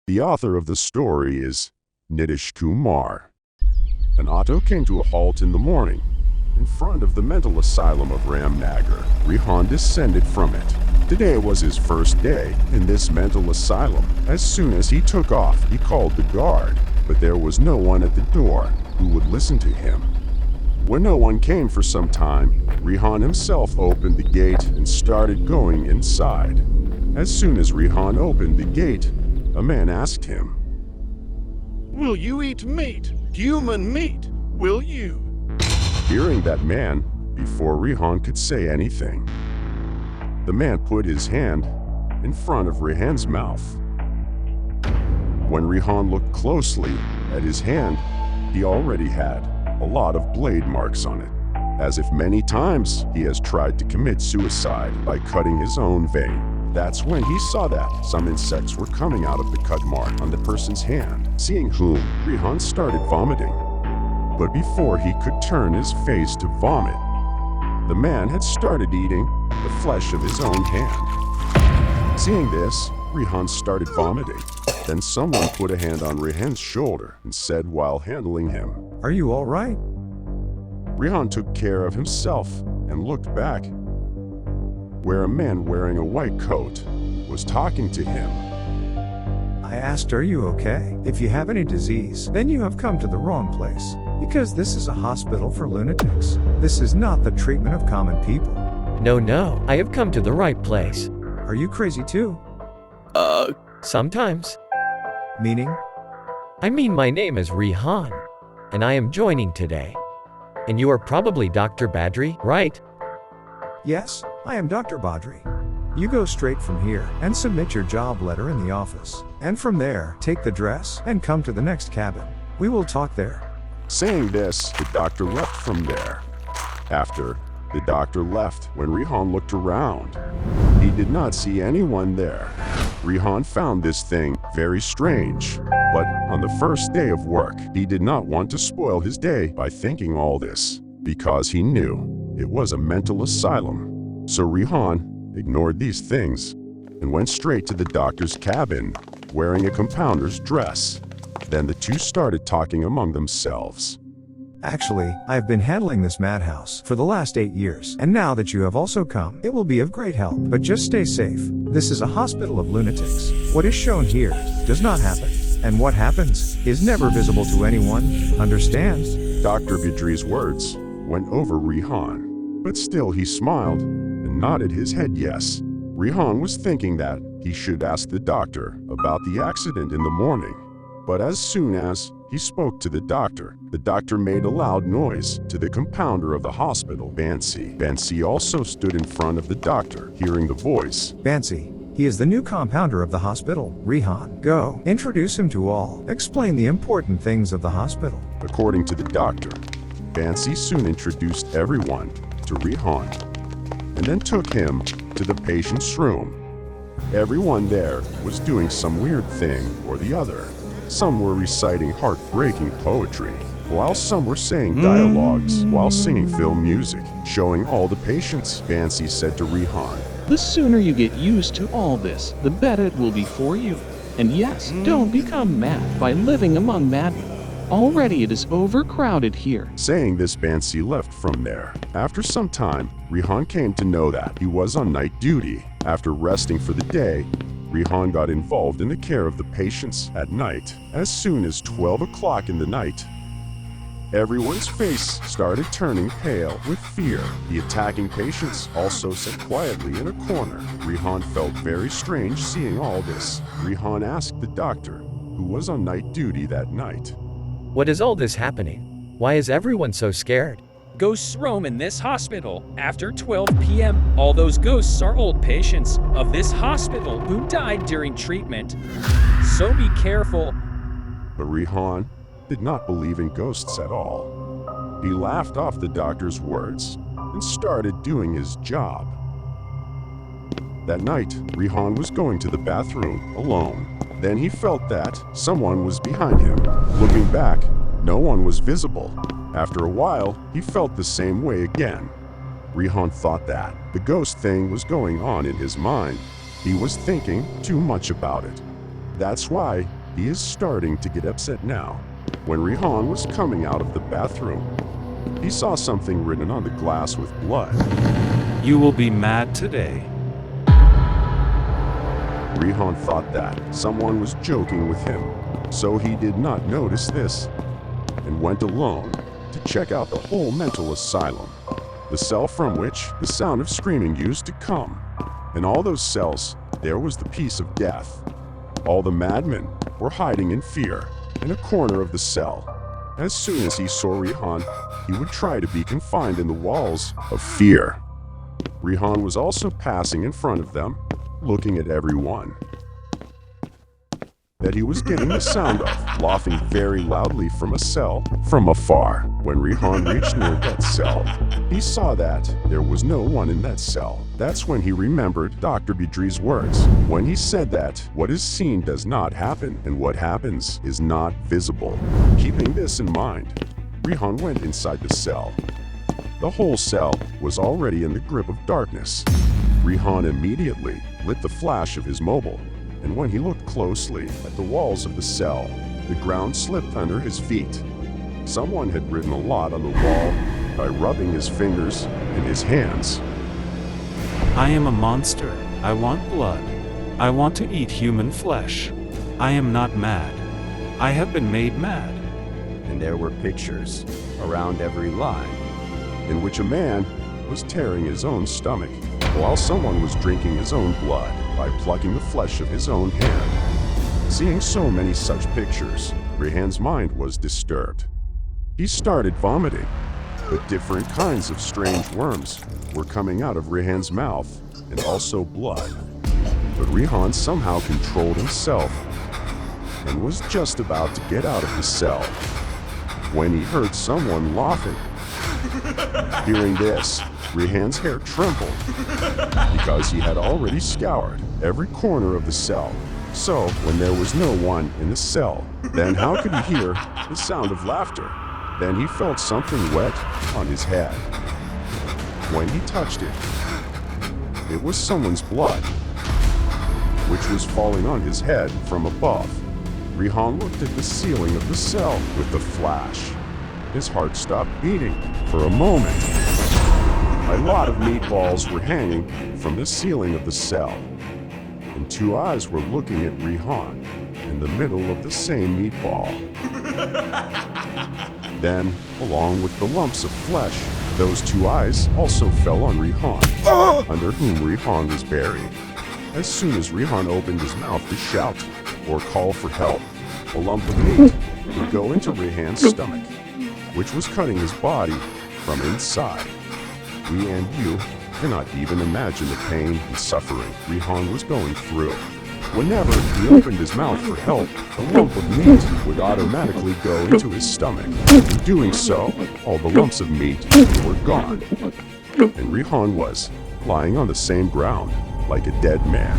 The author of the story is Kumar. An auto came to a halt in the morning in front of the mental asylum of Ramnagar. Rehan descended from it. Today was his first day in this mental asylum. As soon as he took off, he called the guard, but there was no one at the door who would listen to him. When no one came for some time, Rehan himself opened the gate and started going inside. As soon as Rehan opened the gate, a man asked him, "Will you eat meat? Human meat? Will you?" Hearing that man, before Rehan could say anything, the man put his hand in front of Rehan's mouth. When Rehan looked closely at his hand, he already had a lot of blade marks on it, as if many times he has tried to commit suicide by cutting his own vein. That's when he saw that some insects were coming out of the cut mark on the person's hand, seeing whom Rehan started vomiting. But before he could turn his face to vomit, the man had started eating the flesh of his own hand. Seeing this, Rehan started vomiting. Then someone put a hand on Rehan's shoulder and said while handling him, "Are you all right?" Rehan took care of himself and looked back, where a man wearing a white coat was talking to him. I asked, "Are you okay? If you have any disease, then you have come to the wrong place. Because this is a hospital for lunatics. This is not the treatment of common people." No, I have come to the right place. Are you crazy too? Sometimes. Meaning? I mean, my name is Rehan, and I am joining today. And you are probably Dr. Badri, right? Yes, I am Dr. Badri. You go straight from here and submit your job letter in the office. And from there, take the dress and come to the next cabin. We will talk there. Saying this, the doctor left from there. After the doctor left, when Rehan looked around, he did not see anyone there. Rehan found this thing very strange, but on the first day of work, he did not want to spoil his day by thinking all this, because he knew it was a mental asylum. So Rehan ignored these things and went straight to the doctor's cabin, wearing a compounder's dress. Then the two started talking among themselves. Actually, I have been handling this madhouse for the last 8 years, and now that you have also come, it will be of great help. But just stay safe. This is a hospital of lunatics. What is shown here does not happen, and what happens is never visible to anyone. Understand? Dr. Badri's words went over Rehan, but still he smiled and nodded his head yes. Rehan was thinking that he should ask the doctor about the accident in the morning. But as soon as he spoke to the doctor made a loud noise to the compounder of the hospital, Bansi. Bansi also stood in front of the doctor, hearing the voice. Bansi, he is the new compounder of the hospital. Rehan, go, introduce him to all. Explain the important things of the hospital. According to the doctor, Bansi soon introduced everyone to Rehan, and then took him to the patient's room. Everyone there was doing some weird thing or the other. Some were reciting heartbreaking poetry, while some were saying dialogues while singing film music, showing all the patients. Bansi said to Rehan, "The sooner you get used to all this, the better it will be for you. And yes, don't become mad by living among madmen. Already it is overcrowded here." Saying this, Bansi left from there. After some time, Rehan came to know that he was on night duty. After resting for the day, Rehan got involved in the care of the patients at night. As soon as 12 o'clock in the night, everyone's face started turning pale with fear. The attacking patients also sat quietly in a corner. Rehan felt very strange seeing all this. Rehan asked the doctor, who was on night duty that night, What is all this happening? Why is everyone so scared? Ghosts roam in this hospital. After 12 p.m., all those ghosts are old patients of this hospital who died during treatment. So be careful. But Rehan did not believe in ghosts at all. He laughed off the doctor's words and started doing his job. That night, Rehan was going to the bathroom alone. Then he felt that someone was behind him. Looking back, no one was visible. After a while, he felt the same way again. Rehan thought that the ghost thing was going on in his mind. He was thinking too much about it. That's why he is starting to get upset now. When Rehan was coming out of the bathroom, he saw something written on the glass with blood. You will be mad today. Rehan thought that someone was joking with him, so he did not notice this and went alone to check out the whole mental asylum, the cell from which the sound of screaming used to come. In all those cells, there was the piece of death. All the madmen were hiding in fear in a corner of the cell. As soon as he saw Rehan, he would try to be confined in the walls of fear. Rehan was also passing in front of them, looking at everyone that he was getting the sound of, laughing very loudly from a cell from afar. When Rehan reached near that cell, he saw that there was no one in that cell. That's when he remembered Dr. Badri's words, when he said that what is seen does not happen, and what happens is not visible. Keeping this in mind, Rehan went inside the cell. The whole cell was already in the grip of darkness. Rehan immediately lit the flash of his mobile, and when he looked closely at the walls of the cell, the ground slipped under his feet. Someone had written a lot on the wall by rubbing his fingers and his hands. I am a monster. I want blood. I want to eat human flesh. I am not mad. I have been made mad. And there were pictures around every line in which a man was tearing his own stomach, while someone was drinking his own blood by plucking the flesh of his own hand. Seeing so many such pictures, Rehan's mind was disturbed. He started vomiting, but different kinds of strange worms were coming out of Rehan's mouth, and also blood. But Rehan somehow controlled himself and was just about to get out of the cell when he heard someone laughing. Hearing this, Rehan's hair trembled because he had already scoured every corner of the cell. So, when there was no one in the cell, then how could he hear the sound of laughter? Then he felt something wet on his head. When he touched it, it was someone's blood, which was falling on his head from above. Rehan looked at the ceiling of the cell with a flash. His heart stopped beating for a moment. A lot of meatballs were hanging from the ceiling of the cell, and two eyes were looking at Rehan in the middle of the same meatball. Then, along with the lumps of flesh, those two eyes also fell on Rehan, under whom Rehan was buried. As soon as Rehan opened his mouth to shout or call for help, a lump of meat would go into Rehan's stomach, which was cutting his body from inside. We and you cannot even imagine the pain and suffering Rehan was going through. Whenever he opened his mouth for help, a lump of meat would automatically go into his stomach. In doing so, all the lumps of meat were gone, and Rehan was lying on the same ground like a dead man.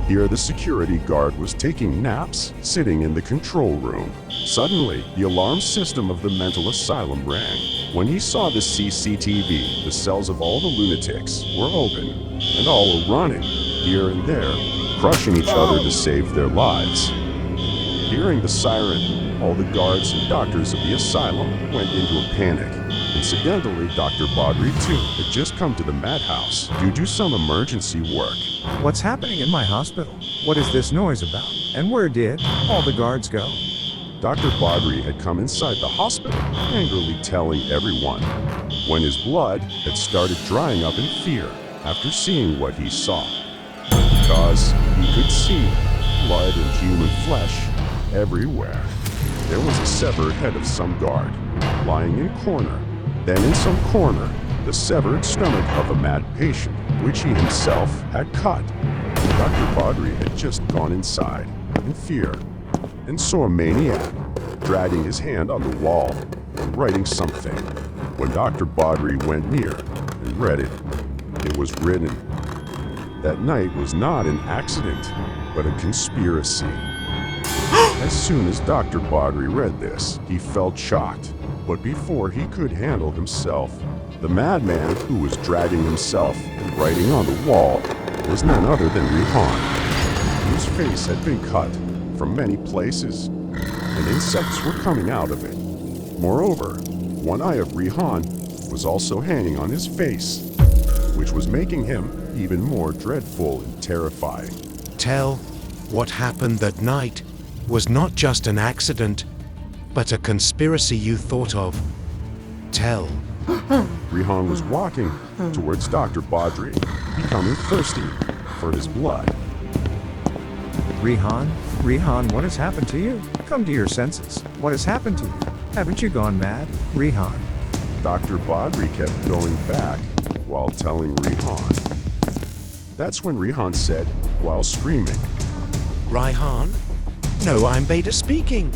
Here the security guard was taking naps, sitting in the control room. Suddenly, the alarm system of the mental asylum rang. When he saw the CCTV, the cells of all the lunatics were open, and all were running, here and there, crushing each other to save their lives. Hearing the siren, all the guards and doctors of the asylum went into a panic. Incidentally, Dr. Badri too had just come to the madhouse due to some emergency work. What's happening in my hospital? What is this noise about? And where did all the guards go? Dr. Badri had come inside the hospital, angrily telling everyone, when his blood had started drying up in fear after seeing what he saw. Because he could see blood and human flesh everywhere. There was a severed head of some guard lying in corner. Then in some corner, the severed stomach of a mad patient, which he himself had cut. Dr. Badri had just gone inside in fear and saw a maniac dragging his hand on the wall and writing something. When Dr. Badri went near and read it, it was written, "That night was not an accident, but a conspiracy." As soon as Dr. Badri read this, he felt shocked. But before he could handle himself, the madman who was dragging himself and writing on the wall was none other than Rehan. He whose face had been cut from many places, and insects were coming out of it. Moreover, one eye of Rihan was also hanging on his face, which was making him even more dreadful and terrifying. Tell, what happened that night was not just an accident, but a conspiracy you thought of. Tell. Rihan was walking towards Dr. Badri, becoming thirsty for his blood. Rihan, what has happened to you? Come to your senses. What has happened to you? Haven't you gone mad, Rihan? Dr. Badri kept going back while telling Rihan. That's when Rihan said, while screaming, Rihan? No, I'm Beta speaking.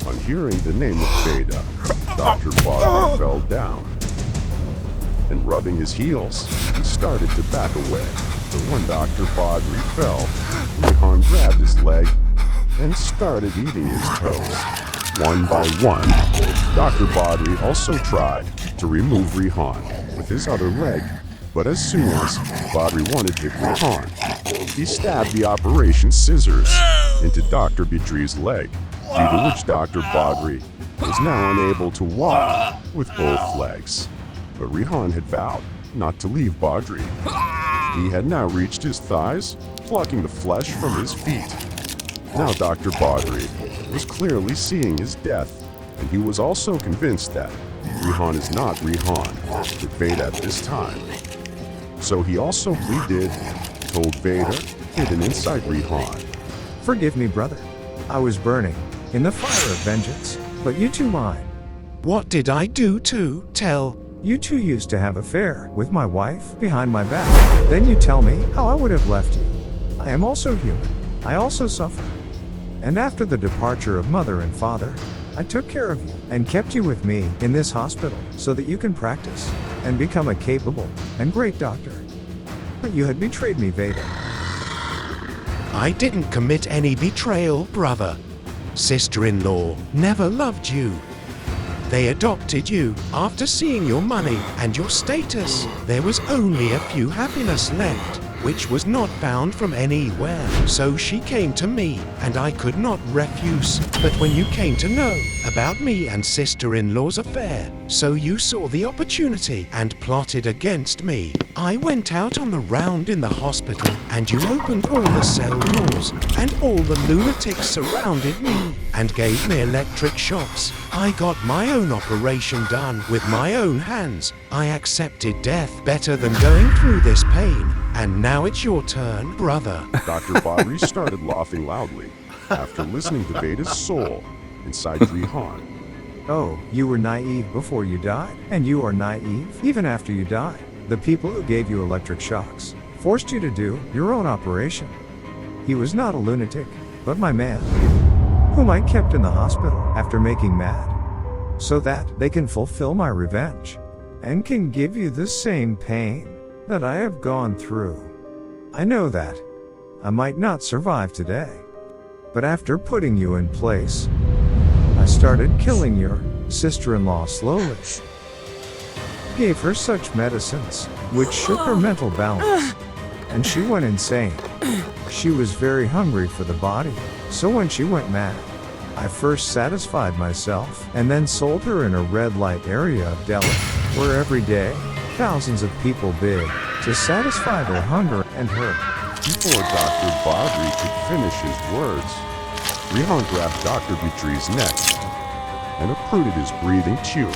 On hearing the name of Veda, Dr. Badri fell down. And rubbing his heels, he started to back away. But when Dr. Badri fell, Rihan grabbed his leg and started eating his toes. One by one, Dr. Badri also tried to remove Rihan with his other leg. But as soon as Badri wanted to hit Rihan, he stabbed the operation scissors into Dr. Badri's leg, due to which Dr. Badri was now unable to walk with both legs. But Rihan had vowed not to leave Badri. He had now reached his thighs, plucking the flesh from his feet. Now Dr. Badri was clearly seeing his death, and he was also convinced that Rihan is not Rihan, but Veda at this time. So he also pleaded, told Veda, hidden inside Rihan. Forgive me, brother. I was burning in the fire of vengeance, but you two mine. What did I do to Tell? You two used to have an affair with my wife behind my back. Then you tell me how I would have left you. I am also human. I also suffer. And after the departure of mother and father, I took care of you and kept you with me in this hospital so that you can practice and become a capable and great doctor. But you had betrayed me, Veda. I didn't commit any betrayal, brother. Sister-in-law never loved you. They adopted you after seeing your money and your status. There was only a few happiness left, which was not found from anywhere. So she came to me, and I could not refuse. But when you came to know about me and sister-in-law's affair, so you saw the opportunity and plotted against me. I went out on the round in the hospital, and you opened all the cell doors, and all the lunatics surrounded me and gave me electric shocks. I got my own operation done with my own hands. I accepted death better than going through this pain. And now it's your turn, brother. Dr. Badri started laughing loudly after listening to Veda's soul inside Rihan. Oh, you were naive before you died, and you are naive even after you died. The people who gave you electric shocks forced you to do your own operation. He was not a lunatic, but my man, whom I kept in the hospital after making mad, so that they can fulfill my revenge and can give you the same pain that I have gone through. I know that I might not survive today, but after putting you in place, I started killing your sister-in-law slowly. Gave her such medicines, which shook her mental balance, and she went insane. She was very hungry for the body, so when she went mad, I first satisfied myself and then sold her in a red light area of Delhi, where every day, thousands of people bid to satisfy their hunger and her. Before Dr. Badri could finish his words, Rihan grabbed Dr. Badri's neck and uprooted his breathing tube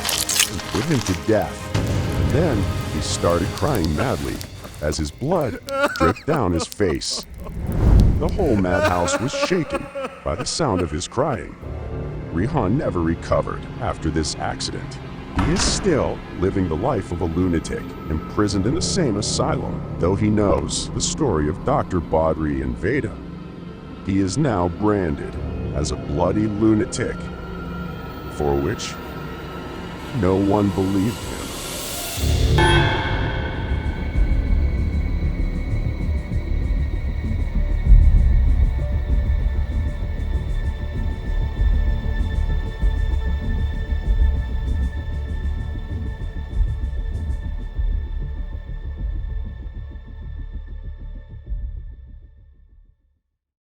and put him to death. And then he started crying madly as his blood dripped down his face. The whole madhouse was shaken by the sound of his crying. Rihan never recovered after this accident. He is still living the life of a lunatic, imprisoned in the same asylum, though he knows the story of Dr. Badri and Veda. He is now branded as a bloody lunatic, for which no one believed him.